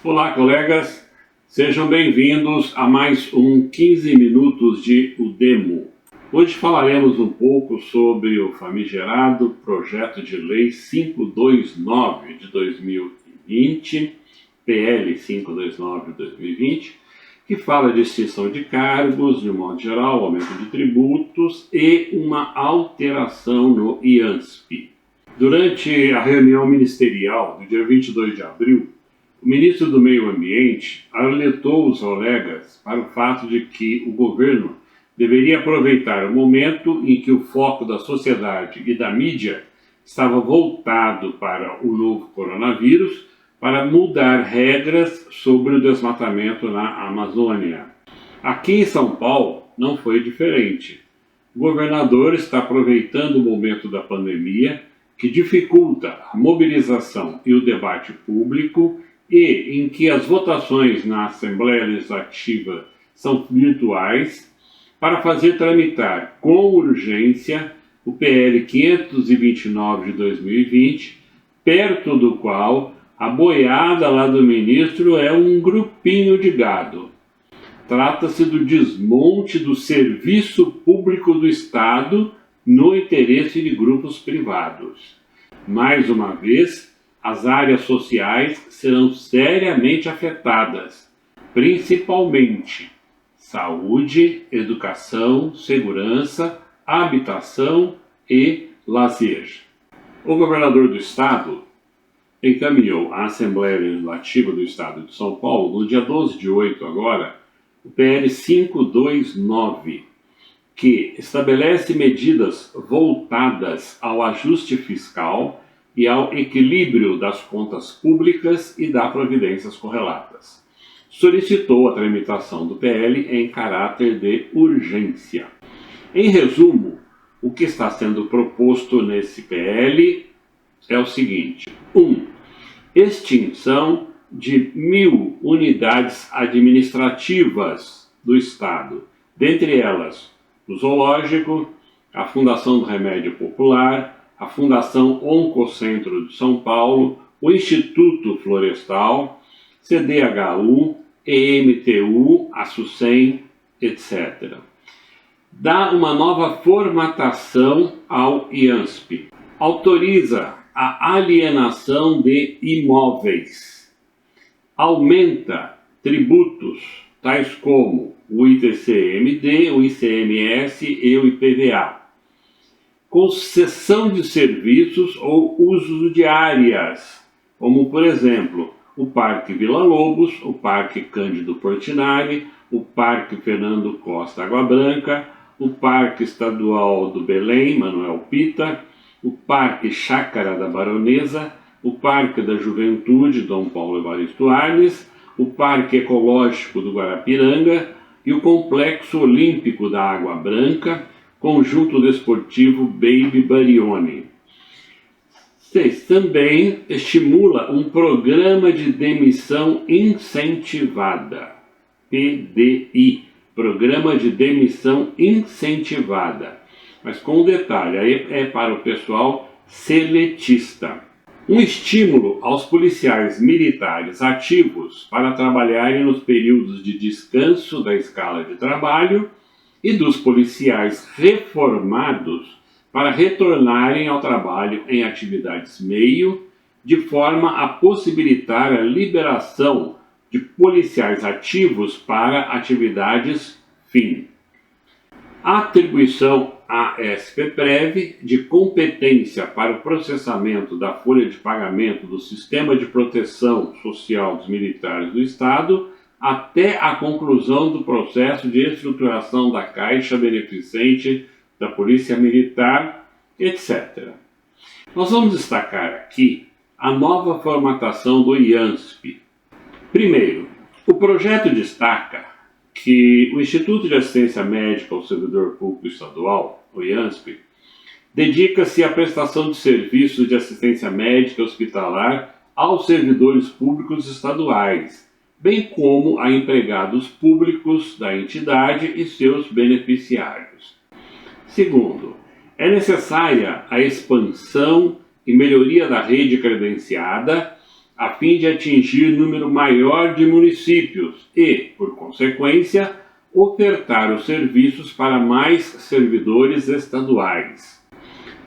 Olá, colegas, sejam bem-vindos a mais um 15 minutos de UDEMO. Hoje falaremos um pouco sobre o famigerado Projeto de Lei 529 de 2020, PL 529 de 2020, que fala de extinção de cargos, de modo geral, aumento de tributos e uma alteração no IANSP. Durante a reunião ministerial do dia 22 de abril, o ministro do Meio Ambiente alertou os colegas para o fato de que o governo deveria aproveitar o momento em que o foco da sociedade e da mídia estava voltado para o novo coronavírus para mudar regras sobre o desmatamento na Amazônia. Aqui em São Paulo não foi diferente. O governador está aproveitando o momento da pandemia que dificulta a mobilização e o debate público e em que as votações na Assembleia Legislativa são virtuais, para fazer tramitar com urgência o PL 529 de 2020, perto do qual a boiada lá do ministro é um grupinho de gado. Trata-se do desmonte do serviço público do Estado no interesse de grupos privados. Mais uma vez, as áreas sociais serão seriamente afetadas, principalmente saúde, educação, segurança, habitação e lazer. O governador do Estado encaminhou à Assembleia Legislativa do Estado de São Paulo, no dia 12 de 8 agora, o PL 529, que estabelece medidas voltadas ao ajuste fiscal e ao equilíbrio das contas públicas e das providências correlatas. Solicitou a tramitação do PL em caráter de urgência. Em resumo, o que está sendo proposto nesse PL é o seguinte: 1. Extinção de 1.000 unidades administrativas do Estado, dentre elas o Zoológico, a Fundação do Remédio Popular, a Fundação Oncocentro de São Paulo, o Instituto Florestal, CDHU, EMTU, a SUSEM, etc. Dá uma nova formatação ao IANSP. Autoriza a alienação de imóveis. Aumenta tributos, tais como o ITCMD, o ICMS e o IPVA. Concessão de serviços ou usos de áreas, como, por exemplo, o Parque Vila Lobos, o Parque Cândido Portinari, o Parque Fernando Costa Água Branca, o Parque Estadual do Belém, Manuel Pita, o Parque Chácara da Baronesa, o Parque da Juventude, Dom Paulo Evaristo Arnes, o Parque Ecológico do Guarapiranga e o Complexo Olímpico da Água Branca, Conjunto Desportivo Baby Barione. 6. Também estimula um programa de demissão incentivada, PDI, Programa de Demissão Incentivada, mas com um detalhe, aí é para o pessoal seletista. Um estímulo aos policiais militares ativos para trabalharem nos períodos de descanso da escala de trabalho e dos policiais reformados para retornarem ao trabalho em atividades meio, de forma a possibilitar a liberação de policiais ativos para atividades fim. Atribuição à SPPrev de competência para o processamento da folha de pagamento do Sistema de Proteção Social dos Militares do Estado até a conclusão do processo de estruturação da Caixa Beneficente da Polícia Militar, etc. Nós vamos destacar aqui a nova formatação do IANSP. Primeiro, o projeto destaca que o Instituto de Assistência Médica ao Servidor Público Estadual, o IANSP, dedica-se à prestação de serviços de assistência médica hospitalar aos servidores públicos estaduais, bem como a empregados públicos da entidade e seus beneficiários. Segundo, é necessária a expansão e melhoria da rede credenciada a fim de atingir número maior de municípios e, por consequência, ofertar os serviços para mais servidores estaduais.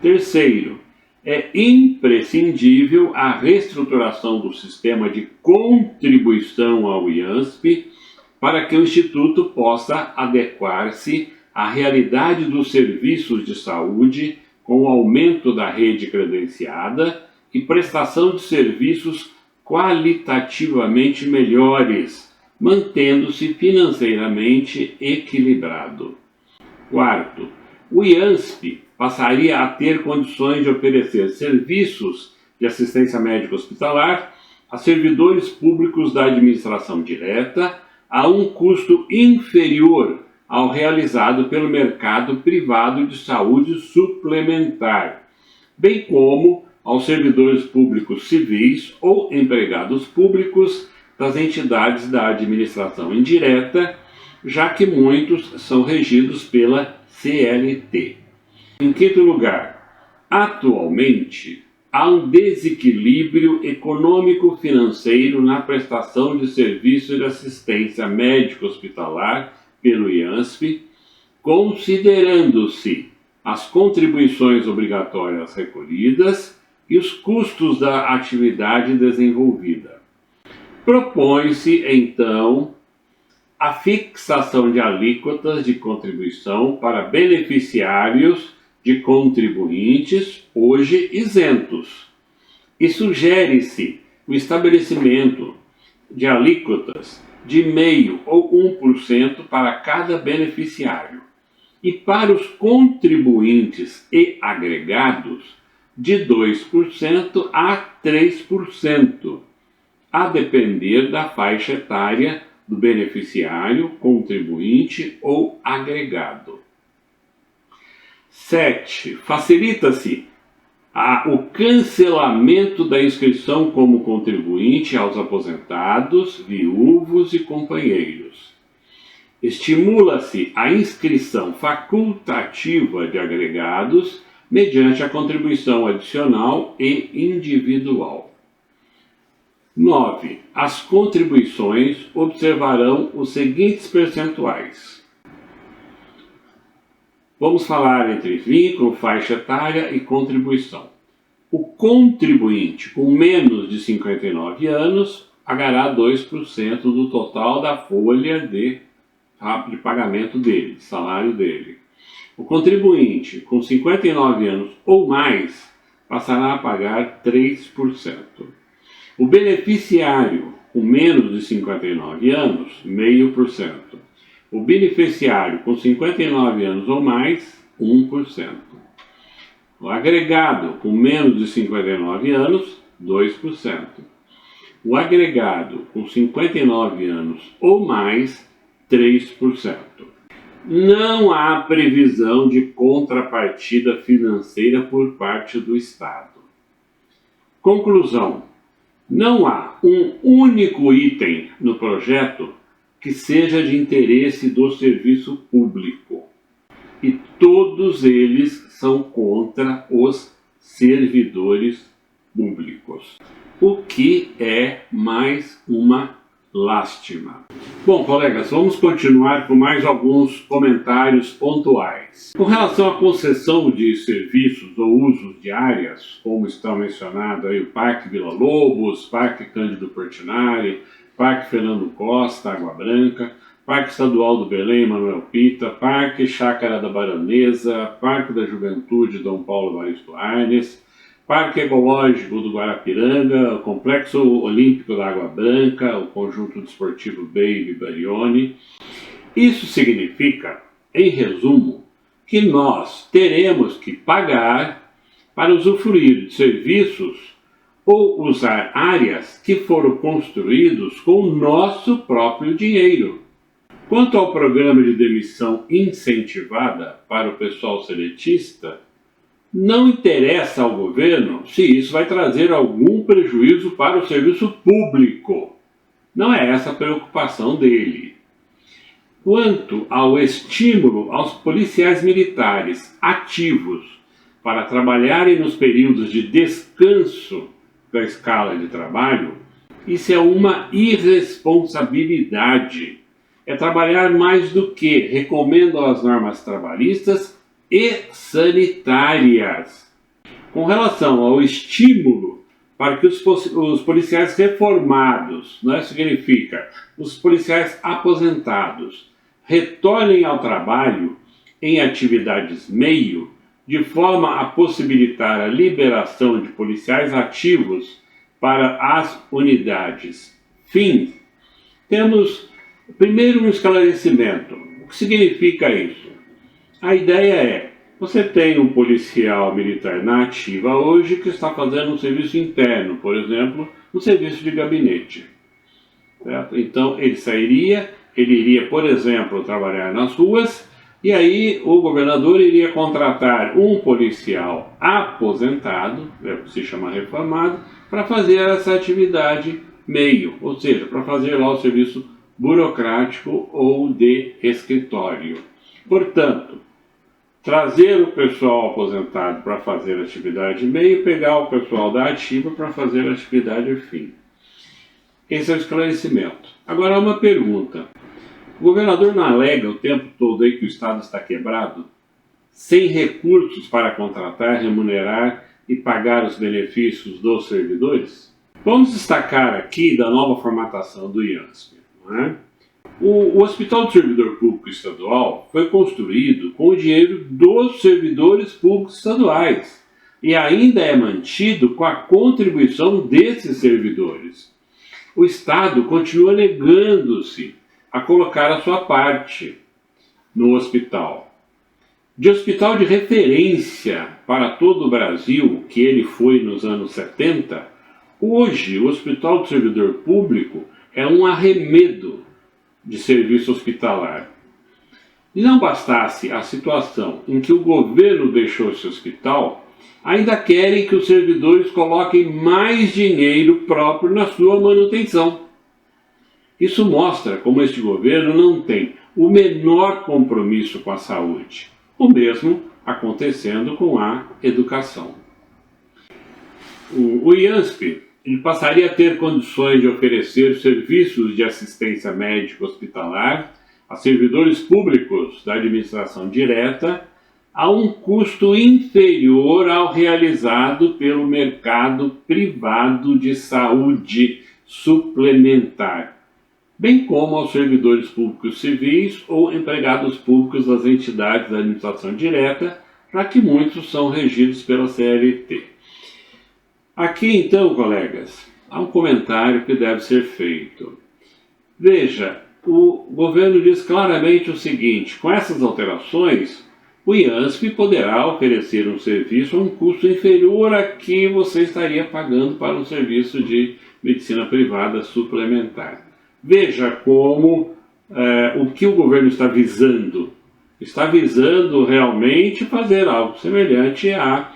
Terceiro, é imprescindível a reestruturação do sistema de contribuição ao IANSP para que o Instituto possa adequar-se à realidade dos serviços de saúde com o aumento da rede credenciada e prestação de serviços qualitativamente melhores, mantendo-se financeiramente equilibrado. Quarto, o IANSP passaria a ter condições de oferecer serviços de assistência médica hospitalar a servidores públicos da administração direta a um custo inferior ao realizado pelo mercado privado de saúde suplementar, bem como aos servidores públicos civis ou empregados públicos das entidades da administração indireta, já que muitos são regidos pela CLT. Em quinto lugar, atualmente há um desequilíbrio econômico-financeiro na prestação de serviços de assistência médico-hospitalar pelo IANSP, considerando-se as contribuições obrigatórias recolhidas e os custos da atividade desenvolvida. Propõe-se, então, a fixação de alíquotas de contribuição para beneficiários de contribuintes hoje isentos. E sugere-se o estabelecimento de alíquotas de 0,5% ou 1% para cada beneficiário. E para os contribuintes e agregados, de 2% a 3%, a depender da faixa etária do beneficiário, contribuinte ou agregado. 7. Facilita-se o cancelamento da inscrição como contribuinte aos aposentados, viúvos e companheiros. Estimula-se a inscrição facultativa de agregados mediante a contribuição adicional e individual. 9. As contribuições observarão os seguintes percentuais. Vamos falar entre vínculo, faixa etária e contribuição. O contribuinte com menos de 59 anos pagará 2% do total da folha de pagamento dele, salário dele. O contribuinte com 59 anos ou mais passará a pagar 3%. O beneficiário com menos de 59 anos, 0,5%. O beneficiário com 59 anos ou mais, 1%. O agregado com menos de 59 anos, 2%. O agregado com 59 anos ou mais, 3%. Não há previsão de contrapartida financeira por parte do Estado. Conclusão: não há um único item no projeto que seja de interesse do serviço público. E todos eles são contra os servidores públicos. O que é mais uma lástima. Bom, colegas, vamos continuar com mais alguns comentários pontuais. Com relação à concessão de serviços ou usos de áreas, como está mencionado aí o Parque Vila Lobos, Parque Cândido Portinari, Parque Fernando Costa, Água Branca, Parque Estadual do Belém, Manuel Pita, Parque Chácara da Baronesa, Parque da Juventude, Dom Paulo Evaristo Arnes, Parque Ecológico do Guarapiranga, o Complexo Olímpico da Água Branca, o Conjunto Desportivo Baby Barione. Isso significa, em resumo, que nós teremos que pagar para usufruir de serviços ou usar áreas que foram construídos com o nosso próprio dinheiro. Quanto ao programa de demissão incentivada para o pessoal seletista, não interessa ao governo se isso vai trazer algum prejuízo para o serviço público. Não é essa a preocupação dele. Quanto ao estímulo aos policiais militares ativos para trabalharem nos períodos de descanso da escala de trabalho, Isso é uma irresponsabilidade. É trabalhar mais do que recomendam as normas trabalhistas e sanitárias. Com relação ao estímulo para que os policiais reformados, não significa os policiais aposentados, retornem ao trabalho em atividades meio, de forma a possibilitar a liberação de policiais ativos para as unidades fim, temos primeiro um esclarecimento. O que significa isso? A ideia é, você tem um policial militar na ativa hoje que está fazendo um serviço interno, por exemplo, um serviço de gabinete. Certo? Então ele iria, por exemplo, trabalhar nas ruas, e aí o governador iria contratar um policial aposentado, se chama reformado, para fazer essa atividade meio, ou seja, para fazer lá o serviço burocrático ou de escritório. Portanto, trazer o pessoal aposentado para fazer atividade meio e pegar o pessoal da ativa para fazer atividade fim. Esse é o esclarecimento. Agora uma pergunta. O governador não alega o tempo todo aí que o Estado está quebrado, sem recursos para contratar, remunerar e pagar os benefícios dos servidores? Vamos destacar aqui da nova formatação do IANSP. Não é? O Hospital do Servidor Público Estadual foi construído com o dinheiro dos servidores públicos estaduais e ainda é mantido com a contribuição desses servidores. O Estado continua negando-se a colocar a sua parte no hospital. De hospital de referência para todo o Brasil, que ele foi nos anos 70, hoje o Hospital do Servidor Público é um arremedo de serviço hospitalar. E não bastasse a situação em que o governo deixou esse hospital, ainda querem que os servidores coloquem mais dinheiro próprio na sua manutenção. Isso mostra como este governo não tem o menor compromisso com a saúde, o mesmo acontecendo com a educação. O IANSP ele passaria a ter condições de oferecer serviços de assistência médica hospitalar a servidores públicos da administração direta a um custo inferior ao realizado pelo mercado privado de saúde suplementar, bem como aos servidores públicos civis ou empregados públicos das entidades da administração direta, já que muitos são regidos pela CLT. Aqui então, colegas, há um comentário que deve ser feito. Veja, o governo diz claramente o seguinte: com essas alterações, o IANSP poderá oferecer um serviço a um custo inferior a que você estaria pagando para um serviço de medicina privada suplementar. Veja como o que o governo está visando. Está visando realmente fazer algo semelhante à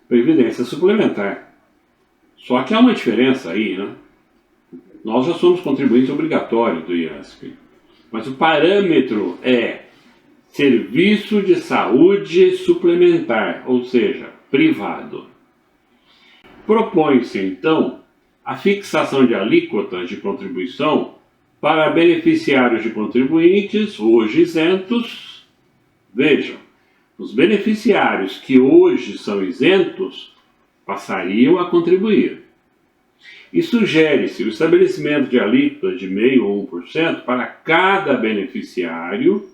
previdência suplementar. Só que há uma diferença aí, né? Nós já somos contribuintes obrigatórios do IANSP, mas o parâmetro é serviço de saúde suplementar, ou seja, privado. Propõe-se, então, a fixação de alíquotas de contribuição para beneficiários de contribuintes hoje isentos. Vejam, os beneficiários que hoje são isentos passariam a contribuir. E sugere-se o estabelecimento de alíquotas de 0,5% ou 1% para cada beneficiário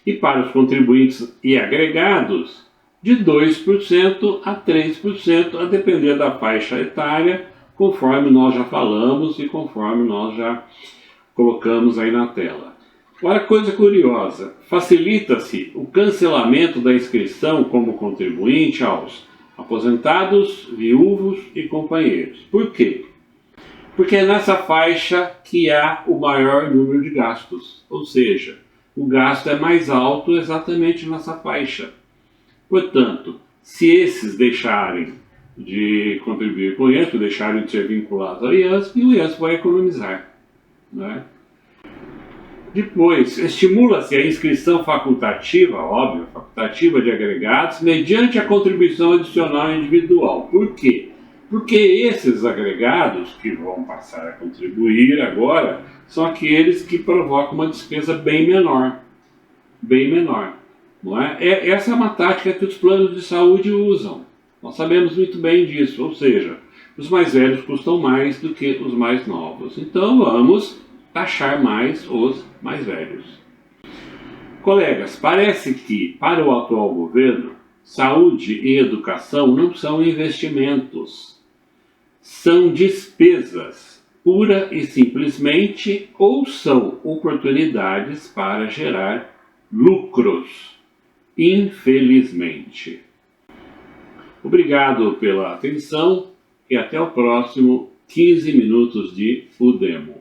e para os contribuintes e agregados de 2% a 3%, a depender da faixa etária, conforme nós já falamos e conforme nós já colocamos aí na tela. Agora, coisa curiosa, facilita-se o cancelamento da inscrição como contribuinte aos aposentados, viúvos e companheiros. Por quê? Porque é nessa faixa que há o maior número de gastos, ou seja, o gasto é mais alto exatamente nessa faixa. Portanto, se esses deixarem de contribuir com isso, deixarem de ser vinculados ao IANSP, o IANSP vai economizar. Né? Depois, estimula-se a inscrição facultativa, óbvio, facultativa de agregados, mediante a contribuição adicional individual. Por quê? Porque esses agregados que vão passar a contribuir agora são aqueles que provocam uma despesa bem menor. Bem menor. Não é? Essa é uma tática que os planos de saúde usam. Nós sabemos muito bem disso, ou seja, os mais velhos custam mais do que os mais novos. Então vamos taxar mais os mais velhos. Colegas, parece que, para o atual governo, saúde e educação não são investimentos, são despesas, pura e simplesmente, ou são oportunidades para gerar lucros, infelizmente. Obrigado pela atenção e até o próximo 15 minutos de O Demo.